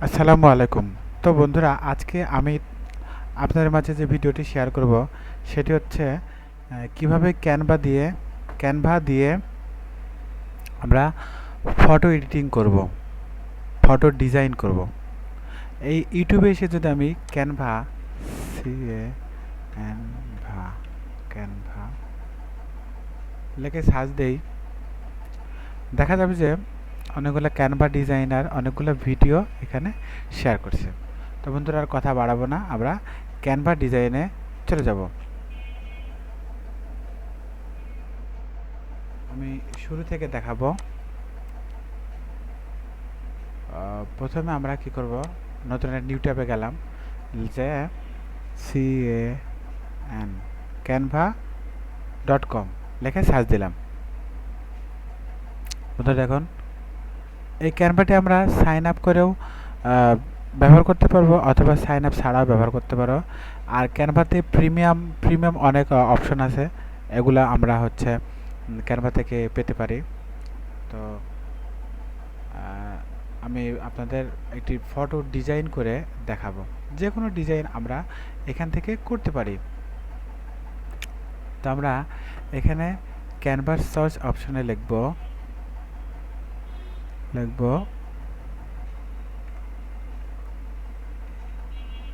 আসসালামু আলাইকুম। তো বন্ধুরা, আজকে আমি আপনাদের মাঝে যে ভিডিওটি শেয়ার করব সেটি হচ্ছে কিভাবে ক্যানভা দিয়ে আমরা ফটো এডিটিং করব, ফটো ডিজাইন করব। এই ইউটিউবে এসে যদি আমি ক্যানভা ক্যানভা লিখে সার্চ দেই, দেখা যাবে যে অনেকগুলো ক্যানভা ডিজাইনার অনেকগুলো ভিডিও এখানে শেয়ার করছে। তো বন্ধুরা, আর কথা বাড়াবো না, আমরা ক্যানভা ডিজাইনে চলে যাব। আমি শুরু থেকে দেখাবো। প্রথমে আমরা কি করব, নতুন একটা নিউ ট্যাবে গেলাম, যে CAN canva.com লেখে সার্চ দিলাম। বন্ধুরা দেখুন, এই ক্যানভাটি আমরা সাইন আপ করেও ব্যবহার করতে পারবো, অথবা সাইন আপ ছাড়াও ব্যবহার করতে পারো। আর ক্যানভাতে প্রিমিয়াম অনেক অপশন আছে, এগুলা আমরা হচ্ছে ক্যানভা থেকে পেতে পারি। তো আমি আপনাদের একটি ফটো ডিজাইন করে দেখাবো। যে কোনো ডিজাইন আমরা এখান থেকে করতে পারি। তো আমরা এখানে ক্যানভাস সার্চ অপশনে লিখব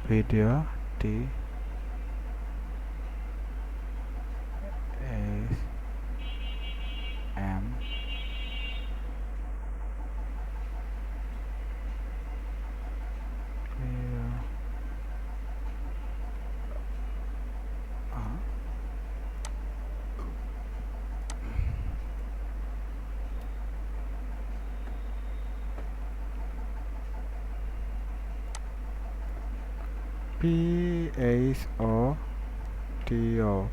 ভিডিওটি এম PHOTO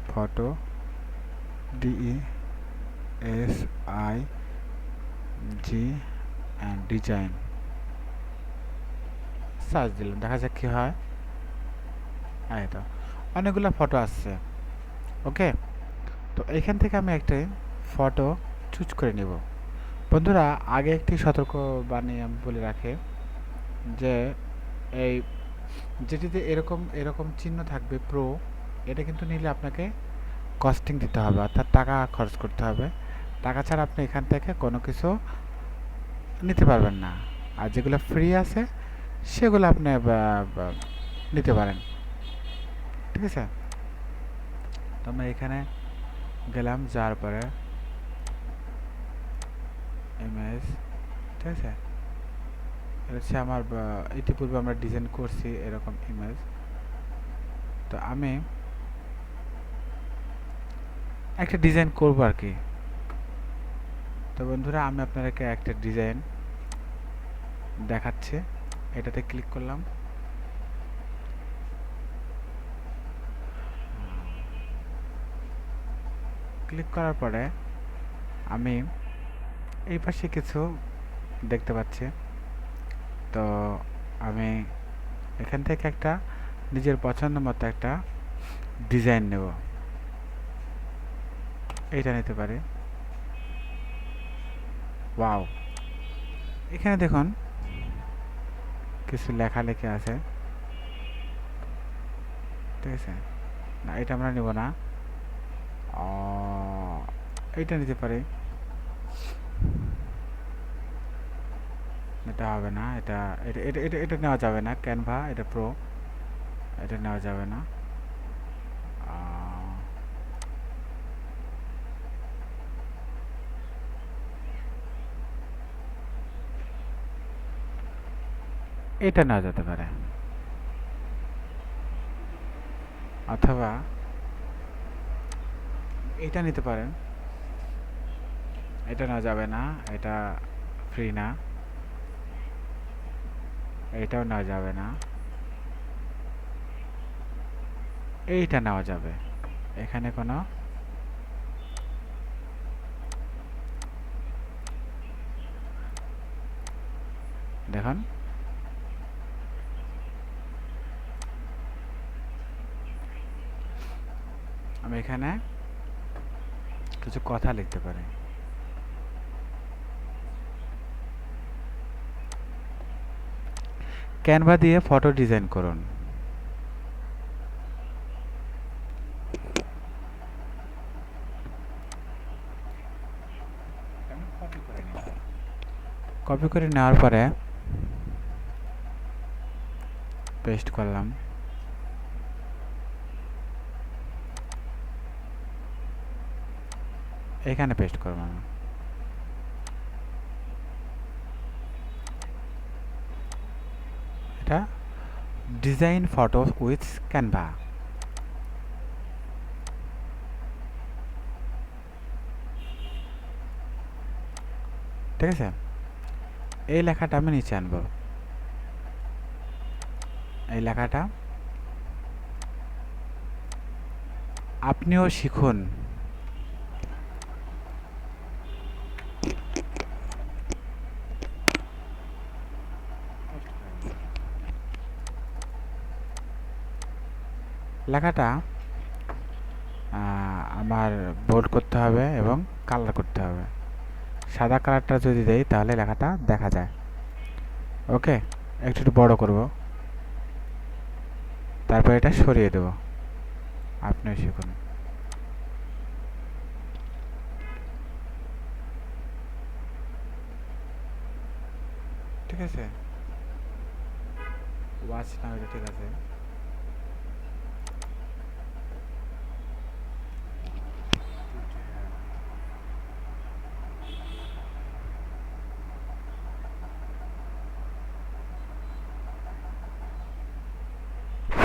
photo DESIG and design search দিলাম, দেখা যাক কি হয়। এই তো অনেকগুলো ফটো আসছে। ওকে, তো এখান থেকে আমি একটা ফটো চুজ করে নেব। বন্ধুরা, আগে একটি সতর্ক বাণী আমি বলে রাখি, যে এই যেটিতে এরকম এরকম চিহ্ন থাকবে প্রো, এটা কিন্তু নিলে আপনাকে কস্টিং দিতে হবে, অর্থাৎ টাকা খরচ করতে হবে। টাকা ছাড়া আপনি এখান থেকে কোনো কিছু নিতে পারবেন না। আর যেগুলো ফ্রি আছে সেগুলো আপনি নিতে পারেন। ঠিক আছে, তো আমরা এখানে গেলাম, যাওয়ার পরে ইমেজ, ঠিক আছে, এটা হচ্ছে আমার ইতিপূর্বে আমরা ডিজাইন করছি এরকম ইমেজ। তো আমি একটা ডিজাইন করব আর কি। তো বন্ধুরা, আমি আপনাদেরকে একটা ডিজাইন দেখাচ্ছি। এটাতে ক্লিক করলাম। ক্লিক করার পরে আমি এই পাশে কিছু দেখতে পাচ্ছি। তো আমি এখান থেকে একটা নিজের পছন্দ মতো একটা ডিজাইন নেব। এইটা নিতে পারি। ওয়াও, এখানে দেখুন কিছু লেখালেখি আছে। ঠিক আছে, না এটা আমরা নেব না, এইটা নিতে পারি। এটা হবে না, এটা এটা এটা এটা এটা নেওয়া যাবে না। ক্যানভা এটা প্রো, এটা নেওয়া যাবে না। এটা নেওয়া যেতে পারে, অথবা এটা নিতে পারেন। এটা নেওয়া যাবে না, এটা ফ্রি না। এইটাও নেওয়া যাবে না, এইটা নেওয়া যাবে। এখানে কোনো দেখুন, আমি এখানে কিছু কথা লিখতে পারি। ক্যানভা দিয়ে ফটো ডিজাইন করুন। কপি করে নেওয়ার পরে পেস্ট করলাম। এখানে পেস্ট করব আমি। এটা ডিজাইন ফটো উইথ ক্যানভা। ঠিক আছে, এই লেখাটা আমি নিচে আনব। এই লেখাটা আপনিও শিখুন। লেখাটা আমার বোল্ড করতে হবে এবং কালার করতে হবে। সাদা কালারটা যদি দেই তাহলে লেখাটা দেখা যায়। ওকে, একটু বড় করব, তারপর এটা সরিয়ে দেব। আপনিও শিখুন। ঠিক আছে, ওয়াচ নাও, এটা ঠিক আছে।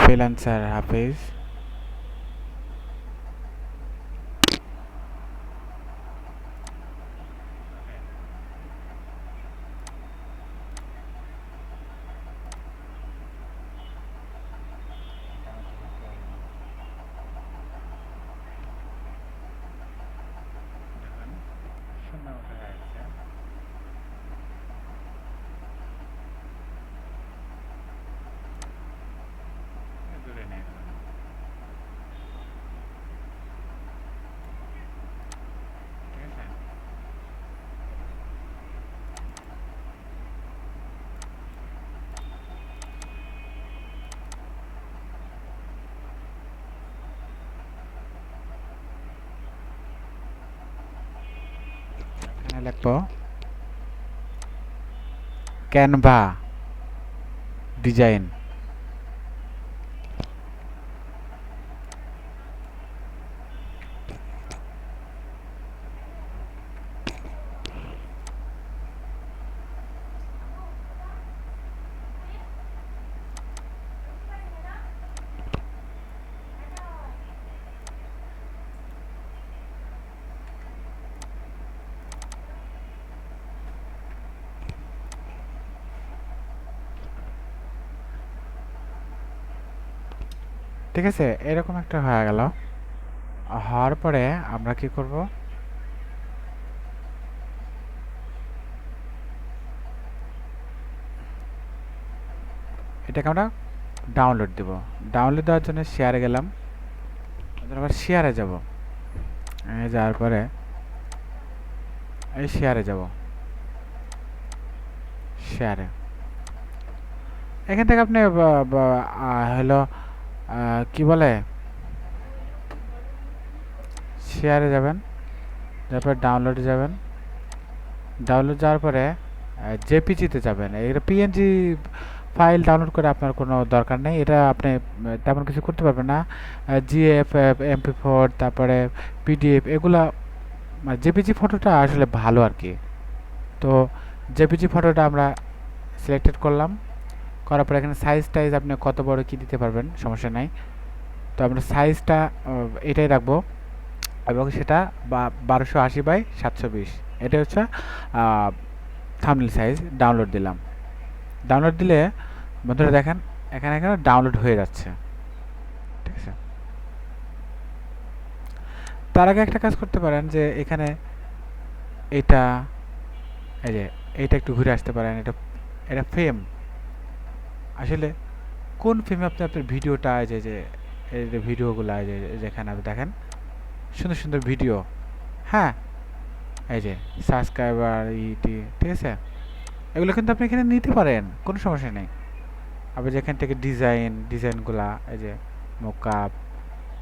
ফ্রিল্যান্সার হাফিজ। এখানে লিখবো ক্যানভা ডিজাইন। ঠিক আছে, এরকম একটা হয়ে গেল। হওয়ার পরে আমরা কি করব, এটাকে আমরা ডাউনলোড দেব। ডাউনলোড দেওয়ার জন্য শেয়ারে গেলাম, আবার শেয়ারে যাব। যাওয়ার পরে এই শেয়ারে যাব। শেয়ারে এখান থেকে আপনি হলো কি বলে, শেয়ারে যাবেন, তারপর ডাউনলোডে যাবেন। ডাউনলোড যাওয়ার পরে জেপিজিতে যাবেন। এটা পিএনজি ফাইল ডাউনলোড করে আপনার কোনো দরকার নেই, এটা আপনি তেমন কিছু করতে পারবেন না। জিএফ, MP4, তারপরে পিডিএফ, এগুলা জেপিজি ফটোটা আসলে ভালো আর কি। তো জেপিজি ফটোটা আমরা সিলেক্টেড করলাম, করার পর এখানে সাইজ টাইজ আপনি কত বড় কি দিতে পারবেন, সমস্যা নাই। তো আমরা সাইজটা এটাই রাখবো এবং সেটা 1280 বাই 720। এটা হচ্ছে থাম্বনেল সাইজ। ডাউনলোড দিলাম। ডাউনলোড দিলে বন্ধুরা দেখেন এখানে এখানে ডাউনলোড হয়ে যাচ্ছে। ঠিক আছে, তার আগে একটা কাজ করতে পারেন যে এখানে এটা, এই যে এইটা একটু ঘুরে আসতে পারেন। এটা এটা ফ্রেম, আসলে কোন ফ্রেমে আপনি আপনার ভিডিওটা, এই যে এই যে ভিডিওগুলো, এই যে যেখানে আপনি দেখেন সুন্দর সুন্দর ভিডিও, হ্যাঁ, এই যে সাবস্ক্রাইবার ইটি, ঠিক আছে, এগুলো কিন্তু আপনি এখানে নিতে পারেন, কোনো সমস্যা নেই। আবার যেখান থেকে ডিজাইনগুলা এই যে মোকআপ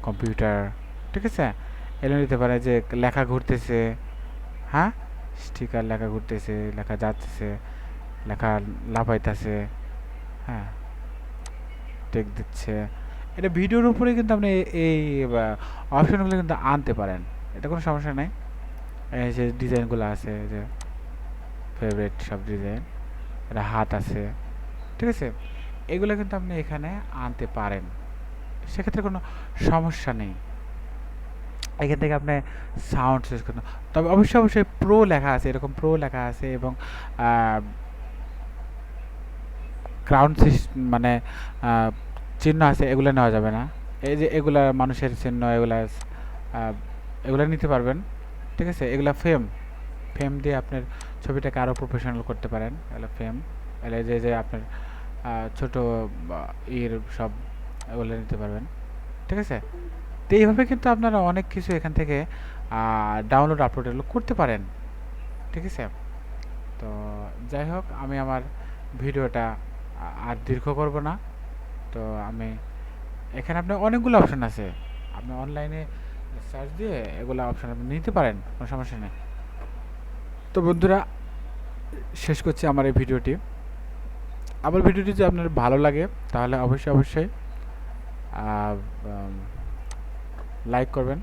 কম্পিউটার, ঠিক আছে, এগুলো নিতে পারে। যে লেখা ঘুরতেছে, হ্যাঁ, স্টিকার লেখা ঘুরতেছে, লেখা যাচ্ছে, লেখা লাফাইতেছে, হ্যাঁ, টেক দিচ্ছে, এটা ভিডিওর উপরে কিন্তু আপনি এই অপশনগুলো কিন্তু আনতে পারেন, এটা কোনো সমস্যা নাই। এই যে ডিজাইনগুলো আছে, যে ফেভারিট সব ডিজাইন, এটা হাত আছে, ঠিক আছে, এগুলো কিন্তু আপনি এখানে আনতে পারেন, সেক্ষেত্রে কোনো সমস্যা নেই। এখান থেকে আপনি সাউন্ড চেঞ্জ করতে, তবে অবশ্যই প্রো লেখা আছে, এরকম প্রো লেখা আছে, এবং ক্রাউন মানে আহ, চিহ্ন আছে, এগুলো নেওয়া যাবে না। এই যে এগুলা মানুষের চিহ্ন, এগুলা নিতে পারবেন, ঠিক আছে। এগুলা ফ্রেম দিয়ে আপনার ছবিটাকে আরও প্রফেশনাল করতে পারেন, এগুলো ফ্রেম, এগুলো যে আপনার ছোট ইয়ের সব, এগুলো নিতে পারবেন, ঠিক আছে। তো এইভাবে কিন্তু আপনারা অনেক কিছু এখান থেকে ডাউনলোড আপলোড এগুলো করতে পারেন, ঠিক আছে। তো যাই হোক, আমি আমার ভিডিওটা আর দীর্ঘ করব না। তো আমি এখানে আপনার অনেকগুলো অপশন আছে, আপনি অনলাইনে সার্চ দিয়ে এগুলো অপশন আপনি নিতে পারেন, কোনো সমস্যা নেই। তো বন্ধুরা, শেষ করছি আমার এই ভিডিওটি। আমার ভিডিওটি যদি আপনার ভালো লাগে তাহলে অবশ্যই লাইক করবেন।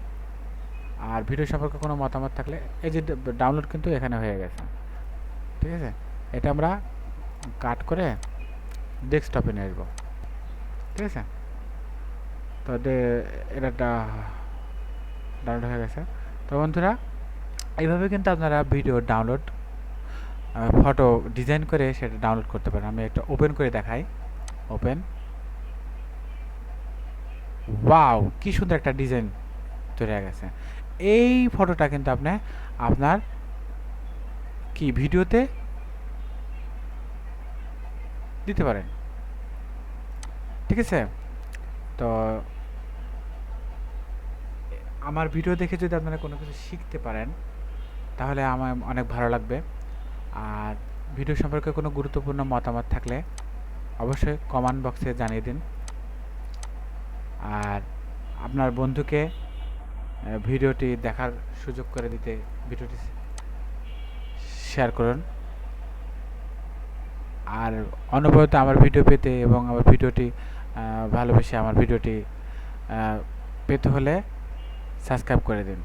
আর ভিডিও সম্পর্কে কোনো মতামত থাকলে, এই যে ডাউনলোড কিন্তু এখানে হয়ে গেছে, ঠিক আছে, এটা আমরা কাট করে ডেস্কটপে নিয়ে আসবো, ঠিক আছে। তো এটা ডাউনলোড হয়ে গেছে। তো বন্ধুরা, এইভাবে কিন্তু আপনারা ভিডিও ডাউনলোড, ফটো ডিজাইন করে সেটা ডাউনলোড করতে পারেন। আমি একটা ওপেন করে দেখাই। ওপেন, ওয়াও, কি সুন্দর একটা ডিজাইন তৈরি হয়ে গেছে। এই ফটোটা কিন্তু আপনি আপনার কি ভিডিওতে দিতে পারেন, ঠিক আছে। তো আমার ভিডিও দেখে যদি আপনারা কোনো কিছু শিখতে পারেন তাহলে আমার অনেক ভালো লাগবে। আর ভিডিও সম্পর্কে কোনো গুরুত্বপূর্ণ মতামত থাকলে অবশ্যই কমেন্ট বক্সে জানিয়ে দিন। আর আপনার বন্ধুকে ভিডিওটি দেখার সুযোগ করে দিতে ভিডিওটি শেয়ার করুন। আর অনবরত আমার ভিডিও পেতে এবং আমার ভিডিওটি ভালোবেসে আমার ভিডিওটি পেতে হলে সাবস্ক্রাইব করে দিন।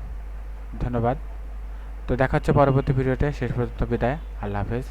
ধন্যবাদ। তো দেখা হচ্ছে পরবর্তী ভিডিওতে। শেষ পর্যন্ত বিদায়। আল্লাহ হাফেজ।